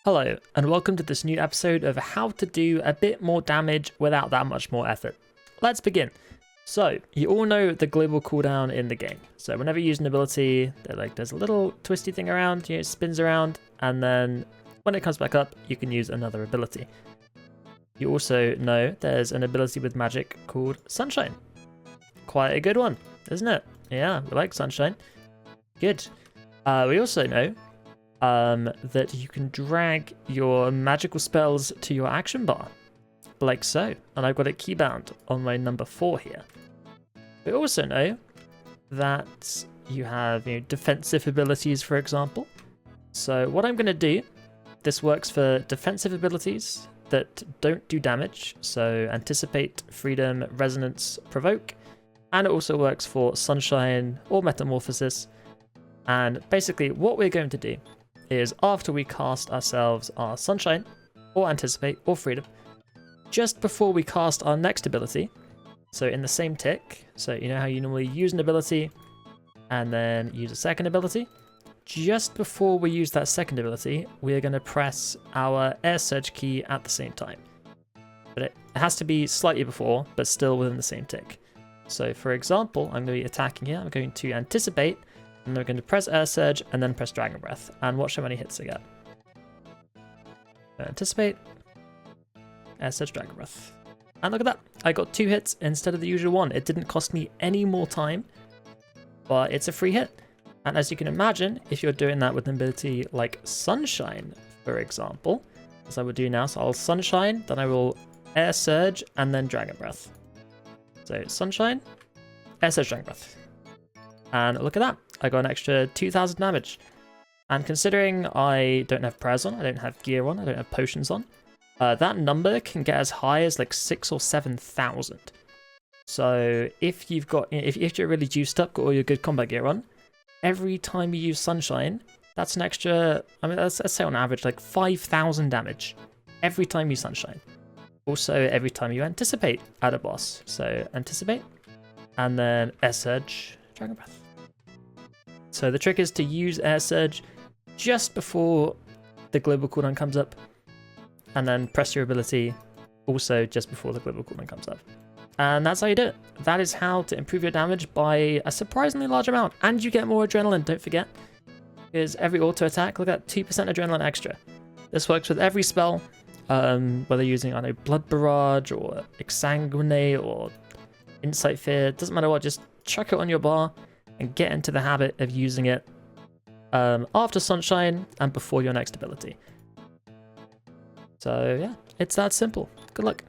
Hello, and welcome to this new episode of how to do a bit more damage without that much more effort. Let's begin. So, you all know the global cooldown in the game. So whenever you use an ability, there's a little twisty thing around, it spins around, and then when it comes back up, you can use another ability. You also know there's an ability with magic called Sunshine. Quite a good one, isn't it? Yeah, we like Sunshine. Good. We also know that you can drag your magical spells to your action bar, like so, and I've got it keybound on my number 4 here. We also know that you have defensive abilities, for example. So what I'm going to do, this works for defensive abilities that don't do damage, so Anticipate, Freedom, Resonance, Provoke, and it also works for Sunshine or Metamorphosis. And basically what we're going to do is after we cast ourselves our Sunshine, or Anticipate, or Freedom, just before we cast our next ability, so in the same tick, so you know how you normally use an ability, and then use a second ability? Just before we use that second ability, we're going to press our Air Surge key at the same time. But it has to be slightly before, but still within the same tick. So for example, I'm going to be attacking here, I'm going to Anticipate, and then we're going to press Air Surge, and then press Dragon Breath, and watch how many hits I get. Anticipate, Air Surge, Dragon Breath. And look at that, I got 2 hits instead of the usual 1. It didn't cost me any more time, but it's a free hit. And as you can imagine, if you're doing that with an ability like Sunshine, for example, as I would do now, so I'll Sunshine, then I will Air Surge, and then Dragon Breath. So Sunshine, Air Surge, Dragon Breath. And look at that, I got an extra 2,000 damage. And considering I don't have prayers on, I don't have gear on, I don't have potions on, that number can get as high as like 6,000 or 7,000. So if you've got, if you're really juiced up, got all your good combat gear on, every time you use Sunshine, that's an extra, I mean, let's say on average like 5,000 damage every time you Sunshine. Also, every time you Anticipate at a boss. So Anticipate, and then Air Surge, Dragon Breath. So the trick is to use Air Surge just before the global cooldown comes up, and then press your ability also just before the global cooldown comes up. And that's how you do it. That is how to improve your damage by a surprisingly large amount. And you get more adrenaline, don't forget. Because every auto attack, look at 2% adrenaline extra. This works with every spell, whether using, I don't know, Blood Barrage, or Exsanguinate, or Insight Fear, doesn't matter what, just chuck it on your bar and get into the habit of using it after Sunshine and before your next ability. So yeah, it's that simple. Good luck.